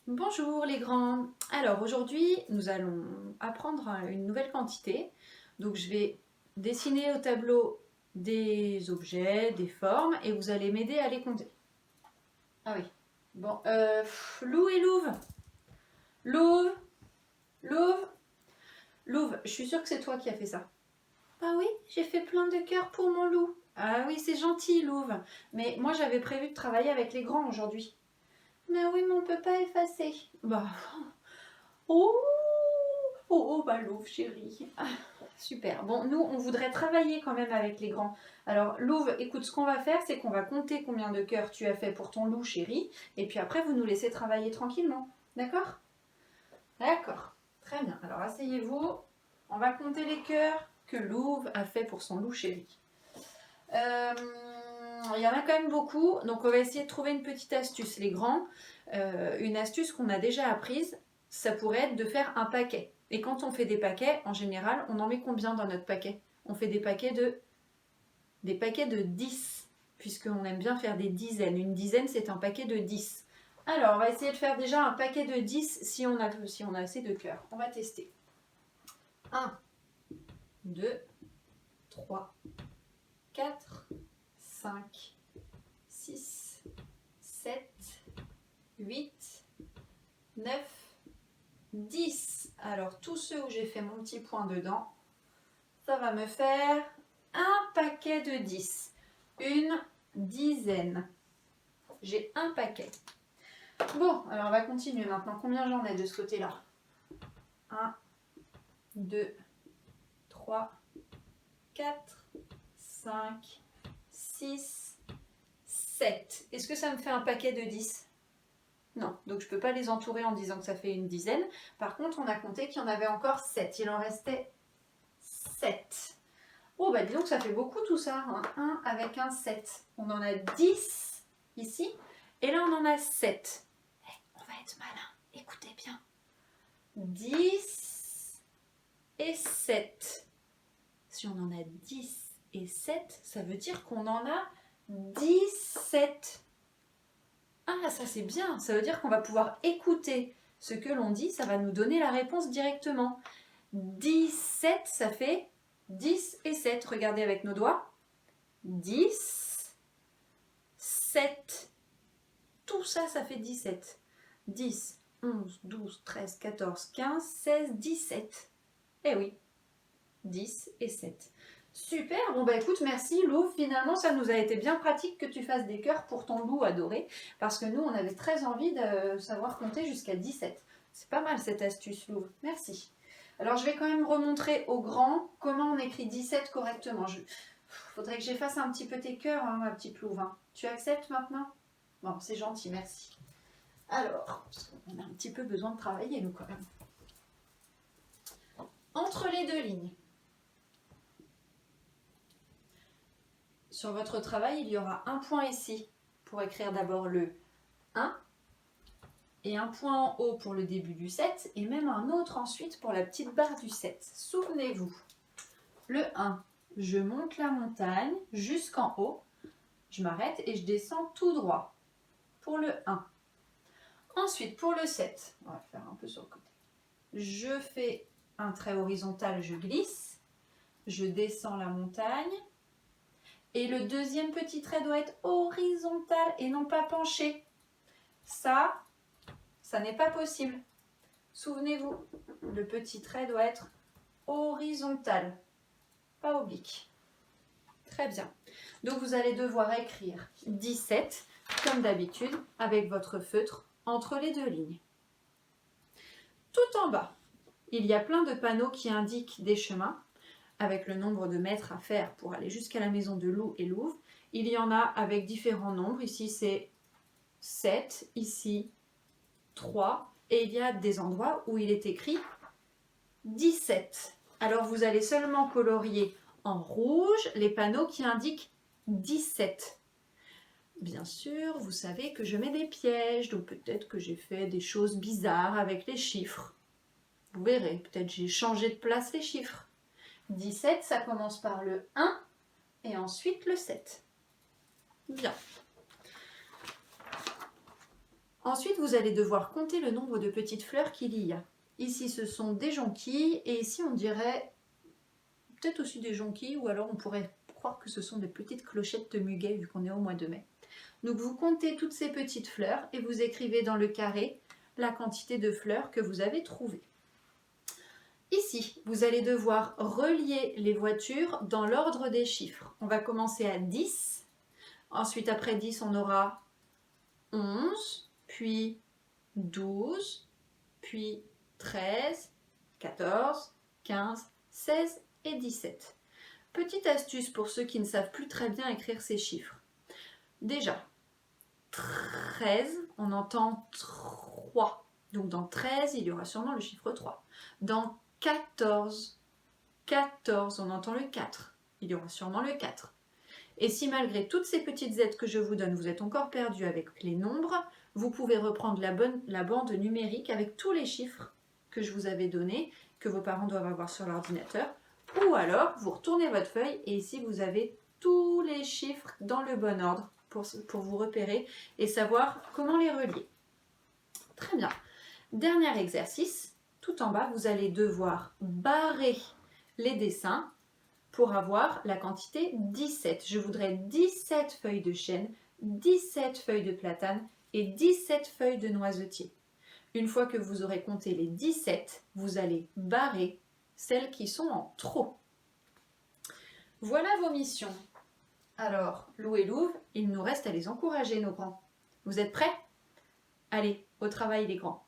Bonjour les grands. Alors aujourd'hui, nous allons apprendre une nouvelle quantité. Donc je vais dessiner au tableau des objets, des formes et vous allez m'aider à les compter. Ah oui. Bon, Lou et Louve. Louve, Louve, Louve, je suis sûre que c'est toi qui as fait ça. Ah oui, j'ai fait plein de cœurs pour mon loup. Ah oui, c'est gentil Louve. Mais moi j'avais prévu de travailler avec les grands aujourd'hui. Mais oui, mais on peut pas effacer. Bah, oh, bah Louve, chérie. Ah, super. Bon, nous, on voudrait travailler quand même avec les grands. Alors, Louve, écoute, ce qu'on va faire, c'est qu'on va compter combien de cœurs tu as fait pour ton loup, chérie. Et puis après, vous nous laissez travailler tranquillement. D'accord? D'accord. Très bien. Alors, asseyez-vous. On va compter les cœurs que Louve a fait pour son loup, chérie. Il y en a quand même beaucoup, donc on va essayer de trouver une petite astuce. Les grands, une astuce qu'on a déjà apprise, ça pourrait être de faire un paquet. Et quand on fait des paquets, en général, on en met combien dans notre paquet? On fait des paquets de 10, puisqu'on aime bien faire des dizaines. Une dizaine, c'est un paquet de 10. Alors, on va essayer de faire déjà un paquet de 10 si on a assez de cœurs. On va tester. 1, 2, 3, 4, 5, 6, 7, 8, 9, 10. Alors, tous ceux où j'ai fait mon petit point dedans, ça va me faire un paquet de 10. Une dizaine. J'ai un paquet. Bon, alors on va continuer maintenant. Combien j'en ai de ce côté-là? 1, 2, 3, 4, 5, 6, 7. Est-ce que ça me fait un paquet de 10? Non, donc je ne peux pas les entourer en disant que ça fait une dizaine. Par contre, on a compté qu'il y en avait encore 7. Il en restait 7. Oh, bah dis donc, ça fait beaucoup tout ça. Hein. 1 avec un 7. On en a 10 ici. Et là, on en a 7. On va être malin. Écoutez bien. 10 et 7. Si on en a 10 et 7, ça veut dire qu'on en a 17. Ah, ça c'est bien, ça veut dire qu'on va pouvoir écouter ce que l'on dit, ça va nous donner la réponse directement. 17, ça fait 10 et 7, regardez avec nos doigts. 10, 7, tout ça, ça fait 17. 10, 11, 12, 13, 14, 15, 16, 17. Eh oui, 10 et 7. Super, bon bah écoute, merci Lou, finalement ça nous a été bien pratique que tu fasses des cœurs pour ton loup adoré, parce que nous on avait très envie de savoir compter jusqu'à 17. C'est pas mal cette astuce Lou, merci. Alors je vais quand même remontrer au grand comment on écrit 17 correctement. Faudrait que j'efface un petit peu tes cœurs, hein, ma petite Louve. Hein. Tu acceptes maintenant? Bon, c'est gentil, merci. Alors, parce qu'on a un petit peu besoin de travailler nous quand même. Entre les deux lignes. Sur votre travail, il y aura un point ici pour écrire d'abord le 1 et un point en haut pour le début du 7 et même un autre ensuite pour la petite barre du 7. Souvenez-vous, le 1, je monte la montagne jusqu'en haut, je m'arrête et je descends tout droit pour le 1. Ensuite, pour le 7, on va faire un peu sur le côté. Je fais un trait horizontal, je glisse, je descends la montagne. Et le deuxième petit trait doit être horizontal et non pas penché. Ça n'est pas possible. Souvenez-vous, le petit trait doit être horizontal, pas oblique. Très bien. Donc vous allez devoir écrire 17, comme d'habitude, avec votre feutre entre les deux lignes. Tout en bas, il y a plein de panneaux qui indiquent des chemins, avec le nombre de mètres à faire pour aller jusqu'à la maison de Lou et Louve. Il y en a avec différents nombres. Ici, c'est 7, ici 3, et il y a des endroits où il est écrit 17. Alors, vous allez seulement colorier en rouge les panneaux qui indiquent 17. Bien sûr, vous savez que je mets des pièges, donc peut-être que j'ai fait des choses bizarres avec les chiffres. Vous verrez, peut-être j'ai changé de place les chiffres. 17, ça commence par le 1 et ensuite le 7. Bien. Ensuite, vous allez devoir compter le nombre de petites fleurs qu'il y a. Ici, ce sont des jonquilles, et ici, on dirait peut-être aussi des jonquilles, ou alors on pourrait croire que ce sont des petites clochettes de muguet, vu qu'on est au mois de mai. Donc, vous comptez toutes ces petites fleurs, et vous écrivez dans le carré la quantité de fleurs que vous avez trouvées. Ici, vous allez devoir relier les voitures dans l'ordre des chiffres. On va commencer à 10. Ensuite, après 10, on aura 11, puis 12, puis 13, 14, 15, 16 et 17. Petite astuce pour ceux qui ne savent plus très bien écrire ces chiffres. Déjà, 13, on entend 3. Donc dans 13, il y aura sûrement le chiffre 3. Dans 14, on entend le 4. Il y aura sûrement le 4. Et si malgré toutes ces petites aides que je vous donne, vous êtes encore perdu avec les nombres, vous pouvez reprendre la bande numérique avec tous les chiffres que je vous avais donnés, que vos parents doivent avoir sur l'ordinateur. Ou alors, vous retournez votre feuille et ici, vous avez tous les chiffres dans le bon ordre pour vous repérer et savoir comment les relier. Très bien. Dernier exercice, tout en bas, vous allez devoir barrer les dessins pour avoir la quantité 17. Je voudrais 17 feuilles de chêne, 17 feuilles de platane et 17 feuilles de noisetier. Une fois que vous aurez compté les 17, vous allez barrer celles qui sont en trop. Voilà vos missions. Alors, Lou et Louve, il nous reste à les encourager, nos grands. Vous êtes prêts? Allez, au travail les grands.